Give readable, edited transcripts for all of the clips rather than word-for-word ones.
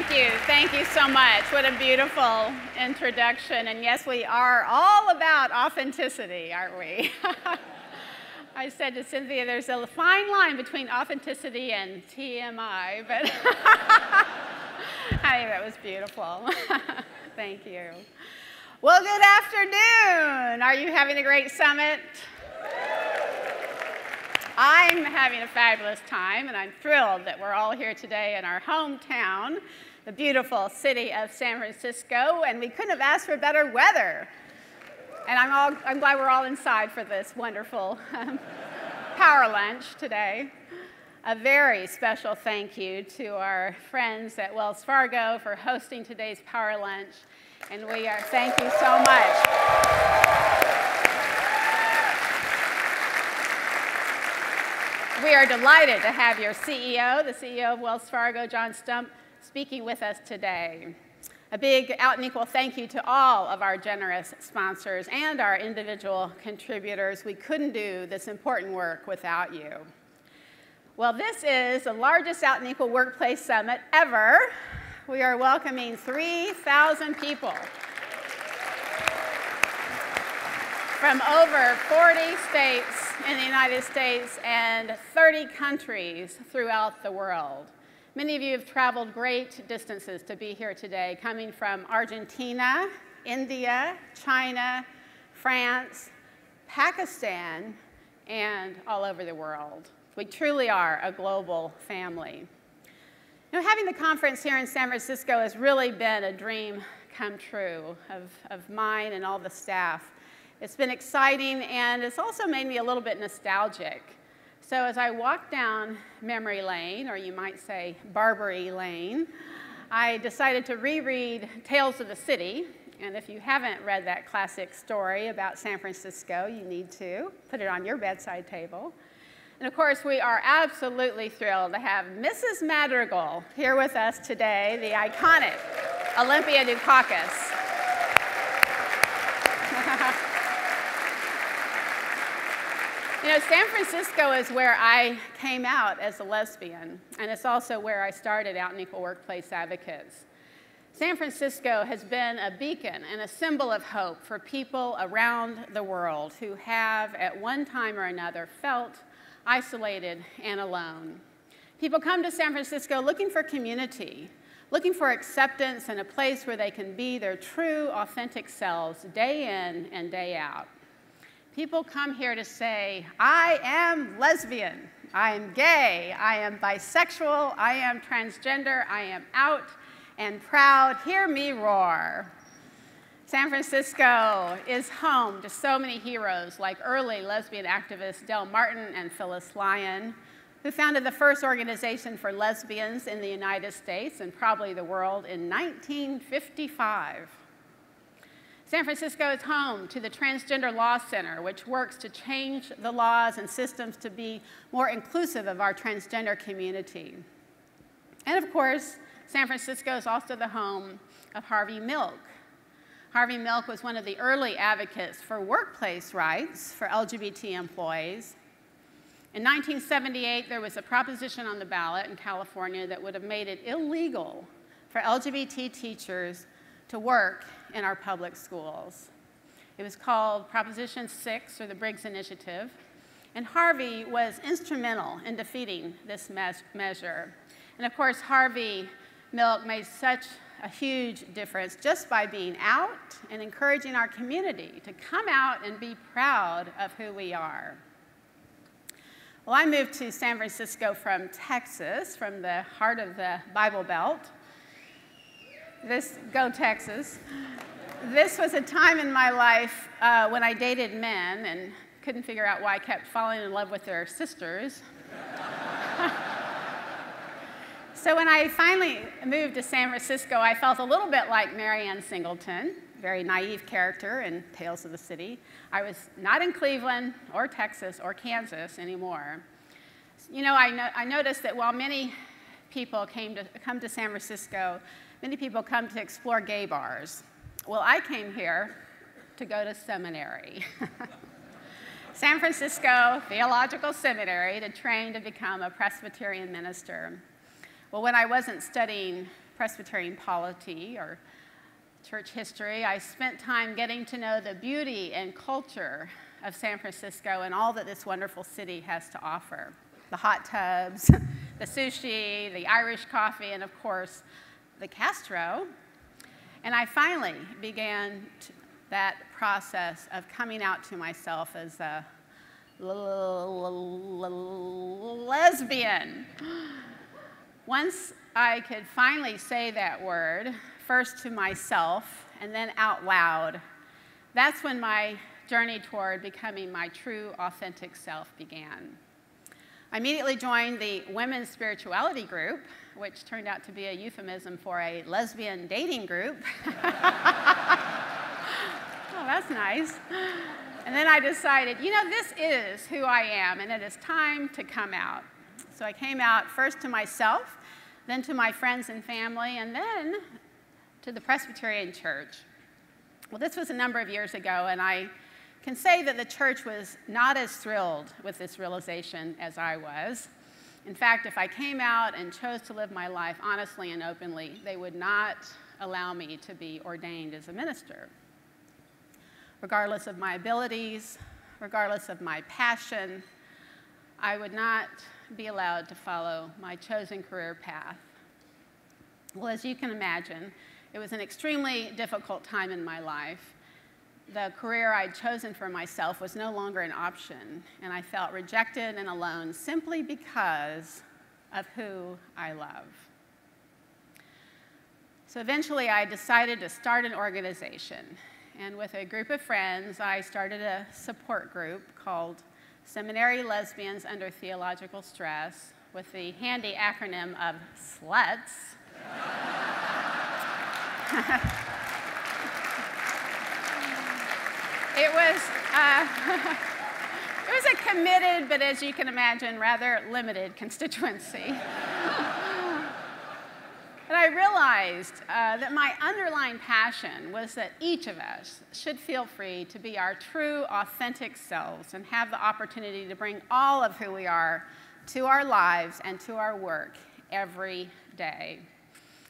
Thank you so much. What a beautiful introduction. And yes, we are all about authenticity, aren't we? I said to Cynthia, there's a fine line between authenticity and TMI, but I think that was beautiful. Thank you. Well, good afternoon. Are you having a great summit? I'm having a fabulous time, and I'm thrilled that we're all here today in our hometown, the beautiful city of San Francisco, and we couldn't have asked for better weather. And I'm glad we're all inside for this wonderful power lunch today. A very special thank you to our friends at Wells Fargo for hosting today's power lunch, and thank you so much. We are delighted to have your CEO, the CEO of Wells Fargo, John Stump, speaking with us today. A big out and equal thank you to all of our generous sponsors and our individual contributors. We couldn't do this important work without you. Well, this is the largest out and equal workplace summit ever. We are welcoming 3,000 people from over 40 states in the United States and 30 countries throughout the world. Many of you have traveled great distances to be here today, coming from Argentina, India, China, France, Pakistan, and all over the world. We truly are a global family. You know, having the conference here in San Francisco has really been a dream come true of mine and all the staff. It's been exciting, and it's also made me a little bit nostalgic. So as I walk down memory lane, or you might say Barbary Lane, I decided to reread Tales of the City. And if you haven't read that classic story about San Francisco, you need to put it on your bedside table. And of course, we are absolutely thrilled to have Mrs. Madrigal here with us today, the iconic Olympia Dukakis. You know, San Francisco is where I came out as a lesbian, and it's also where I started Out and Equal Workplace Advocates. San Francisco has been a beacon and a symbol of hope for people around the world who have, at one time or another, felt isolated and alone. People come to San Francisco looking for community, looking for acceptance and a place where they can be their true, authentic selves day in and day out. People come here to say, I am lesbian, I am gay, I am bisexual, I am transgender, I am out and proud, hear me roar. San Francisco is home to so many heroes like early lesbian activists Del Martin and Phyllis Lyon, who founded the first organization for lesbians in the United States and probably the world in 1955. San Francisco is home to the Transgender Law Center, which works to change the laws and systems to be more inclusive of our transgender community. And of course, San Francisco is also the home of Harvey Milk. Harvey Milk was one of the early advocates for workplace rights for LGBT employees. In 1978, there was a proposition on the ballot in California that would have made it illegal for LGBT teachers to work in our public schools. It was called Proposition 6, or the Briggs Initiative, and Harvey was instrumental in defeating this measure. And of course, Harvey Milk made such a huge difference just by being out and encouraging our community to come out and be proud of who we are. Well, I moved to San Francisco from Texas, from the heart of the Bible Belt. Go Texas. This was a time in my life when I dated men and couldn't figure out why I kept falling in love with their sisters. So when I finally moved to San Francisco, I felt a little bit like Marianne Singleton, very naive character in Tales of the City. I was not in Cleveland or Texas or Kansas anymore. You know, I noticed that while many people come to San Francisco, many people come to explore gay bars. Well, I came here to go to seminary. San Francisco Theological Seminary to train to become a Presbyterian minister. Well, when I wasn't studying Presbyterian polity or church history, I spent time getting to know the beauty and culture of San Francisco and all that this wonderful city has to offer. The hot tubs, the sushi, the Irish coffee, and of course, the Castro. And I finally began that process of coming out to myself as a lesbian. Once I could finally say that word, first to myself and then out loud, that's when my journey toward becoming my true, authentic self began. I immediately joined the women's spirituality group, which turned out to be a euphemism for a lesbian dating group. Oh, that's nice. And then I decided, you know, this is who I am, and it is time to come out. So I came out first to myself, then to my friends and family, and then to the Presbyterian Church. Well, this was a number of years ago, and I can say that the church was not as thrilled with this realization as I was. In fact, if I came out and chose to live my life honestly and openly, they would not allow me to be ordained as a minister. Regardless of my abilities, regardless of my passion, I would not be allowed to follow my chosen career path. Well, as you can imagine, it was an extremely difficult time in my life. The career I'd chosen for myself was no longer an option, and I felt rejected and alone simply because of who I love. So eventually I decided to start an organization, and with a group of friends, I started a support group called Seminary Lesbians Under Theological Stress, with the handy acronym of SLUTS. It was a committed, but as you can imagine, rather limited constituency. But I realized that my underlying passion was that each of us should feel free to be our true, authentic selves and have the opportunity to bring all of who we are to our lives and to our work every day.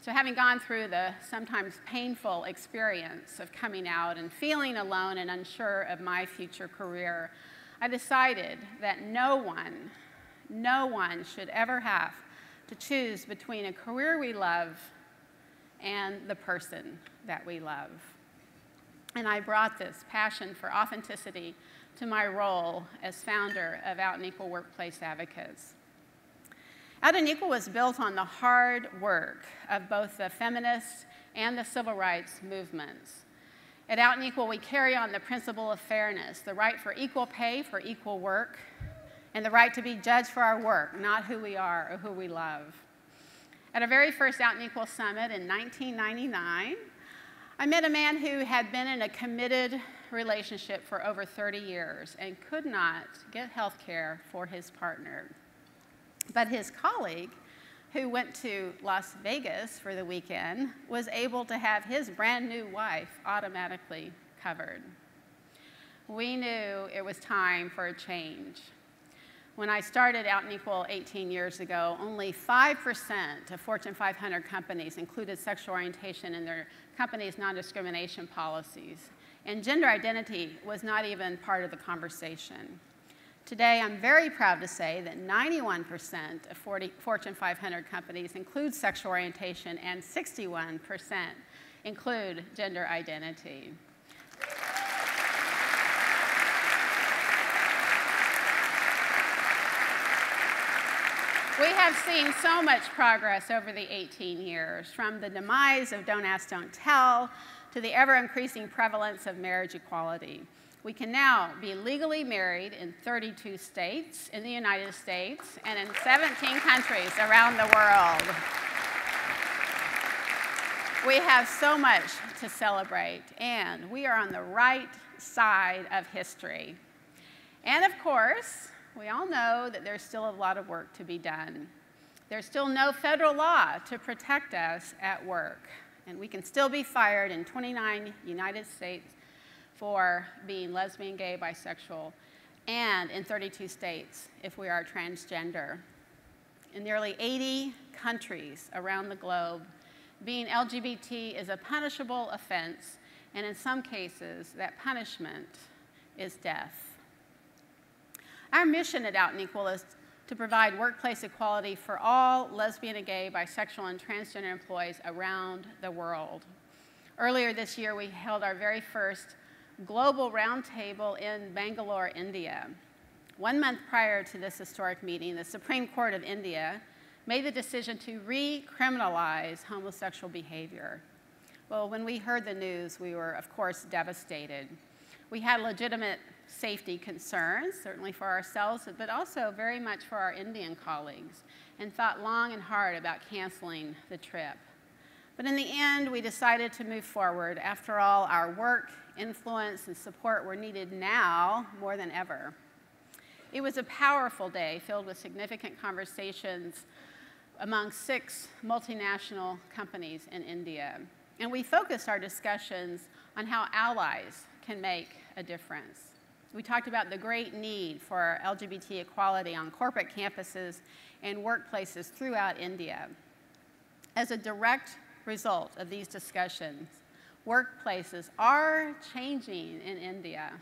So having gone through the sometimes painful experience of coming out and feeling alone and unsure of my future career, I decided that no one should ever have to choose between a career we love and the person that we love. And I brought this passion for authenticity to my role as founder of Out and Equal Workplace Advocates. Out and Equal was built on the hard work of both the feminist and the civil rights movements. At Out and Equal, we carry on the principle of fairness, the right for equal pay for equal work, and the right to be judged for our work, not who we are or who we love. At our very first Out and Equal Summit in 1999, I met a man who had been in a committed relationship for over 30 years and could not get health care for his partner. But his colleague, who went to Las Vegas for the weekend, was able to have his brand new wife automatically covered. We knew it was time for a change. When I started Out and Equal 18 years ago, only 5% of Fortune 500 companies included sexual orientation in their company's non-discrimination policies, and gender identity was not even part of the conversation. Today, I'm very proud to say that 91% of Fortune 500 companies include sexual orientation and 61% include gender identity. We have seen so much progress over the 18 years, from the demise of Don't Ask, Don't Tell to the ever-increasing prevalence of marriage equality. We can now be legally married in 32 states in the United States and in 17 countries around the world. We have so much to celebrate, and we are on the right side of history. And of course, we all know that there's still a lot of work to be done. There's still no federal law to protect us at work, and we can still be fired in 29 United States for being lesbian, gay, bisexual, and in 32 states if we are transgender. In nearly 80 countries around the globe, being LGBT is a punishable offense, and in some cases, that punishment is death. Our mission at Out and Equal is to provide workplace equality for all lesbian and gay, bisexual, and transgender employees around the world. Earlier this year, we held our very first global roundtable in Bangalore, India. 1 month prior to this historic meeting, the Supreme Court of India made the decision to recriminalize homosexual behavior. Well, when we heard the news, we were, of course, devastated. We had legitimate safety concerns, certainly for ourselves, but also very much for our Indian colleagues, and thought long and hard about canceling the trip. But in the end, we decided to move forward. After all, our work, influence, and support were needed now more than ever. It was a powerful day filled with significant conversations among 6 multinational companies in India. And we focused our discussions on how allies can make a difference. We talked about the great need for LGBT equality on corporate campuses and workplaces throughout India. As a direct result of these discussions, workplaces are changing in India.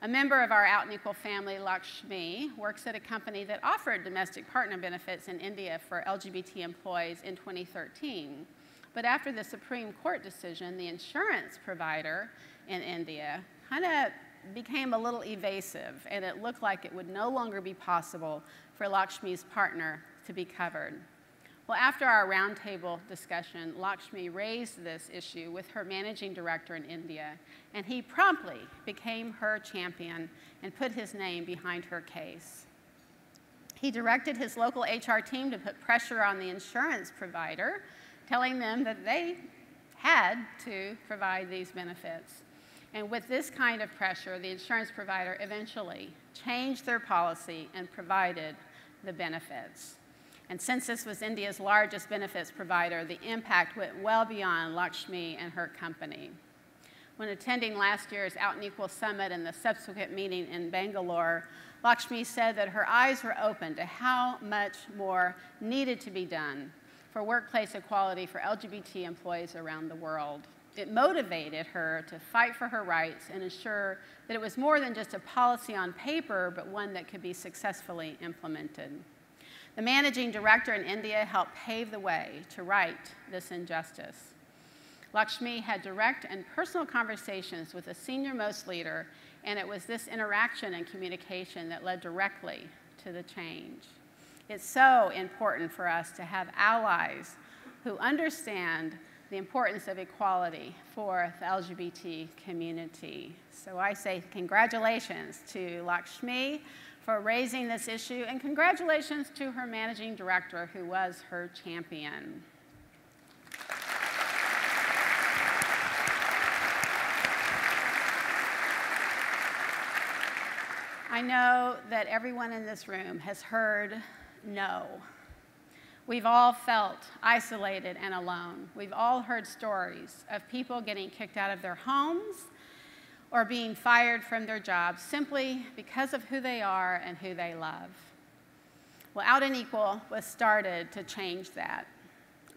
A member of our Out and Equal family, Lakshmi, works at a company that offered domestic partner benefits in India for LGBT employees in 2013. But after the Supreme Court decision, the insurance provider in India kind of became a little evasive, and it looked like it would no longer be possible for Lakshmi's partner to be covered. Well, after our roundtable discussion, Lakshmi raised this issue with her managing director in India, and he promptly became her champion and put his name behind her case. He directed his local HR team to put pressure on the insurance provider, telling them that they had to provide these benefits. And with this kind of pressure, the insurance provider eventually changed their policy and provided the benefits. And since this was India's largest benefits provider, the impact went well beyond Lakshmi and her company. When attending last year's Out and Equal Summit and the subsequent meeting in Bangalore, Lakshmi said that her eyes were open to how much more needed to be done for workplace equality for LGBT employees around the world. It motivated her to fight for her rights and ensure that it was more than just a policy on paper, but one that could be successfully implemented. The managing director in India helped pave the way to right this injustice. Lakshmi had direct and personal conversations with the senior-most leader, and it was this interaction and communication that led directly to the change. It's so important for us to have allies who understand the importance of equality for the LGBT community. So I say congratulations to Lakshmi for raising this issue, and congratulations to her managing director, who was her champion. I know that everyone in this room has heard no. We've all felt isolated and alone. We've all heard stories of people getting kicked out of their homes or being fired from their jobs simply because of who they are and who they love. Well, Out and Equal was started to change that.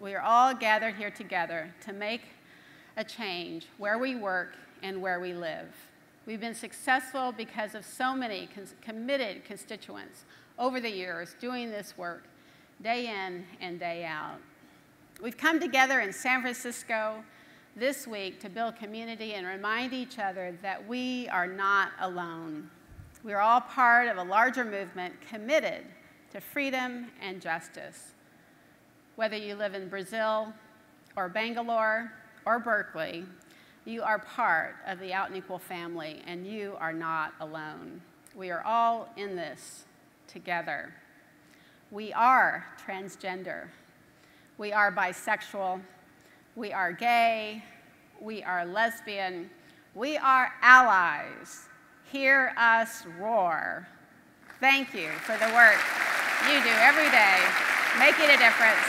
We are all gathered here together to make a change where we work and where we live. We've been successful because of so many committed constituents over the years doing this work day in and day out. We've come together in San Francisco this week to build community and remind each other that we are not alone. We are all part of a larger movement committed to freedom and justice. Whether you live in Brazil or Bangalore or Berkeley, you are part of the Out and Equal family, and you are not alone. We are all in this together. We are transgender. We are bisexual. We are gay. We are lesbian. We are allies. Hear us roar. Thank you for the work you do every day, making a difference,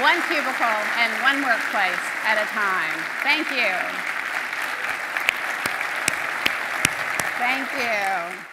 one cubicle and one workplace at a time. Thank you. Thank you.